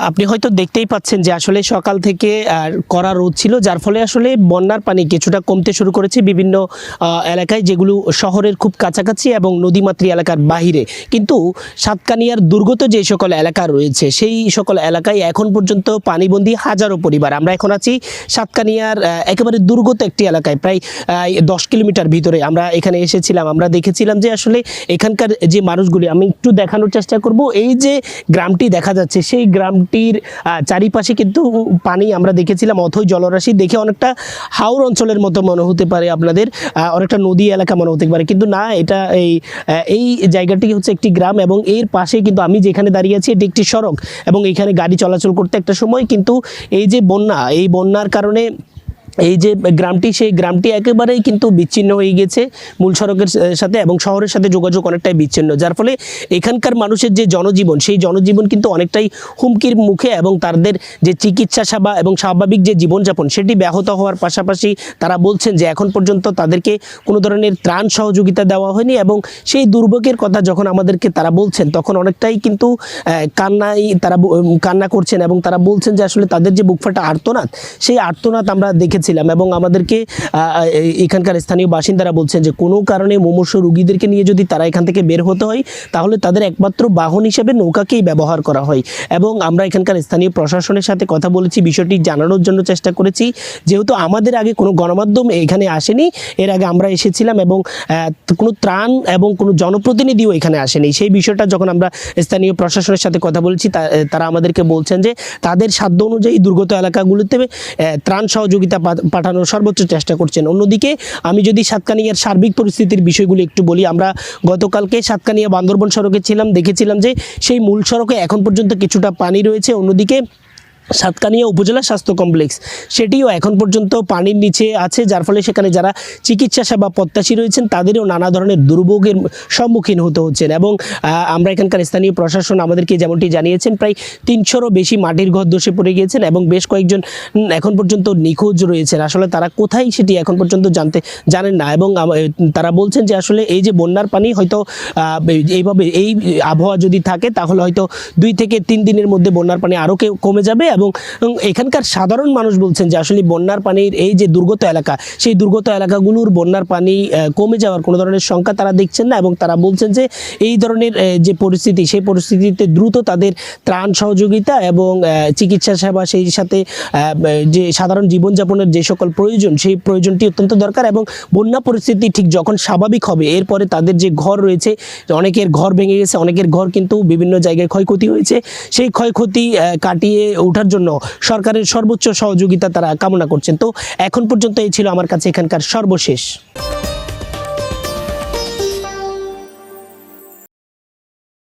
আপনি হয়তো দেখতেই পাচ্ছেন যে আসলে সকাল থেকে কড়া রোদ ছিল, যার ফলে আসলে বন্যার পানি কিছুটা কমতে শুরু করেছে বিভিন্ন এলাকায়, যেগুলো শহরের খুব কাছাকাছি এবং নদীমাতৃ এলাকার বাহিরে। কিন্তু সাতকানিয়ার দুর্গত যে সকল এলাকা রয়েছে সেই সকল এলাকায় এখন পর্যন্ত পানিবন্দী হাজারো পরিবার। আমরা এখন আছি সাতকানিয়ার একেবারে দুর্গত একটি এলাকায়, প্রায় 10 কিলোমিটার ভিতরে আমরা এখানে এসেছিলাম। আমরা দেখেছিলাম যে আসলে এখানকার যে মানুষগুলি, আমি একটু দেখানোর চেষ্টা করব। এই যে গ্রামটি দেখা যাচ্ছে সেই গ্রামটির চারিপাশে কিন্তু পানি আমরা দেখেছিলাম, অথই জলরাশি দেখে অনেকটা হাওর অঞ্চলের মতো মনে হতে পারে আপনাদের, অনেকটা নদী এলাকা মনে হতে পারে, কিন্তু না, এটা এই জায়গাটি হচ্ছে একটি গ্রাম এবং এর পাশে কিন্তু আমি যেখানে দাঁড়িয়ে আছি এটি একটি সড়ক এবং এখানে গাড়ি চলাচল করতে একটা সময় কিন্তু এই যে বন্যা, এই বন্যার কারণে এই যে গ্রামটি, সেই গ্রামটি একেবারেই কিন্তু বিচ্ছিন্ন হয়ে গেছে মূল সড়কের সাথে এবং শহরের সাথে যোগাযোগ অনেকটাই বিচ্ছিন্ন, যার ফলে এখানকার মানুষের যে জনজীবন, সেই জনজীবন কিন্তু অনেকটাই হুমকির মুখে এবং তাদের যে চিকিৎসা সেবা এবং স্বাভাবিক যে জীবনযাপন সেটি ব্যাহত হওয়ার পাশাপাশি তারা বলছেন যে এখন পর্যন্ত তাদেরকে কোনো ধরনের ত্রাণ সহযোগিতা দেওয়া হয়নি এবং সেই দুর্ভোগের কথা যখন আমাদেরকে তারা বলছেন তখন অনেকটাই কিন্তু কান্না করছেন এবং তারা বলছেন যে আসলে তাদের যে বুকফাটা আর্তনাদ, সেই আর্তনাদ আমরা দেখেছি এবং আমাদেরকে এখানকার স্থানীয় বাসিন্দারা বলছেন যে কোনো কারণে মুমূর্ষু রোগীদেরকে নিয়ে যদি তারা এখান থেকে বের হতে হয় তাহলে তাদের একমাত্র বাহন হিসেবে নৌকাকেই ব্যবহার করা হয়। এবং আমরা এখানকার স্থানীয় প্রশাসনের সাথে কথা বলেছি, বিষয়টি জানানোর জন্য চেষ্টা করেছি, যেহেতু আমাদের আগে কোনো গণমাধ্যম এখানে আসেনি, এর আগে আমরা এসেছিলাম এবং কোনো ত্রাণ এবং কোনো জনপ্রতিনিধিও এখানে আসেনি। সেই বিষয়টা যখন আমরা স্থানীয় প্রশাসনের সাথে কথা বলেছি তারা আমাদেরকে বলছেন যে তাদের সাধ্য অনুযায়ী দুর্গত এলাকাগুলোতে ত্রাণ সহযোগিতা পাঠানোর সর্বোচ্চ চেষ্টা করছেন। অন্যদিকে আমি যদি সাতকানিয়ার সার্বিক পরিস্থিতির বিষয়গুলি একটু বলি, আমরা গতকালকে সাতকানিয়া বান্দরবন সড়কে ছিলাম, দেখেছিলাম যে সেই মূল সড়কে এখন পর্যন্ত কিছুটা পানি রয়েছে। অন্যদিকে সাতকানিয়া উপজেলা স্বাস্থ্য কমপ্লেক্স সেটিও এখন পর্যন্ত পানির নিচে আছে, যার ফলে সেখানে যারা চিকিৎসা সেবা প্রত্যাশী রয়েছেন তাদেরও নানা ধরনের দুর্ভোগের সম্মুখীন হতে হচ্ছেন। এবং আমরা এখানকার স্থানীয় প্রশাসন আমাদেরকে যেমনটি জানিয়েছেন প্রায় 300রও বেশি মাটির ঘর ধসে পড়ে গিয়েছেন এবং বেশ কয়েকজন এখন পর্যন্ত নিখোঁজ রয়েছেন। আসলে তারা কোথায় সেটি এখন পর্যন্ত জানেন না এবং তারা বলছেন যে আসলে এই যে বন্যার পানি হয়তো এইভাবে এই আবহাওয়া যদি থাকে তাহলে হয়তো 2 থেকে 3 দিনের মধ্যে বন্যার পানি আরও কমে যাবে এবং এখানকার সাধারণ মানুষ বলছেন যে আসলে বন্যার পানির এই যে দুর্গত এলাকা, সেই দুর্গত এলাকাগুলোর বন্যার পানি কমে যাওয়ার কোনো ধরনের সংখ্যা তারা দেখছেন না এবং তারা বলছেন যে এই ধরনের যে পরিস্থিতি, সেই পরিস্থিতিতে দ্রুত তাদের ত্রাণ সহযোগিতা এবং চিকিৎসা সেবা, সেই সাথে যে সাধারণ জীবনযাপনের যে সকল প্রয়োজন, সেই প্রয়োজনটি অত্যন্ত দরকার। এবং বন্যা পরিস্থিতি ঠিক যখন স্বাভাবিক হবে এরপরে তাদের যে ঘর রয়েছে, অনেকের ঘর ভেঙে গেছে, অনেকের ঘর কিন্তু বিভিন্ন জায়গায় ক্ষয়ক্ষতি হয়েছে, সেই ক্ষয়ক্ষতি কাটিয়ে ওঠার জন্য সরকারের সর্বোচ্চ সহযোগিতা তারা কামনা করছেন। তো এখন পর্যন্ত এই ছিল আমার কাছে এখানকার সর্বশেষ।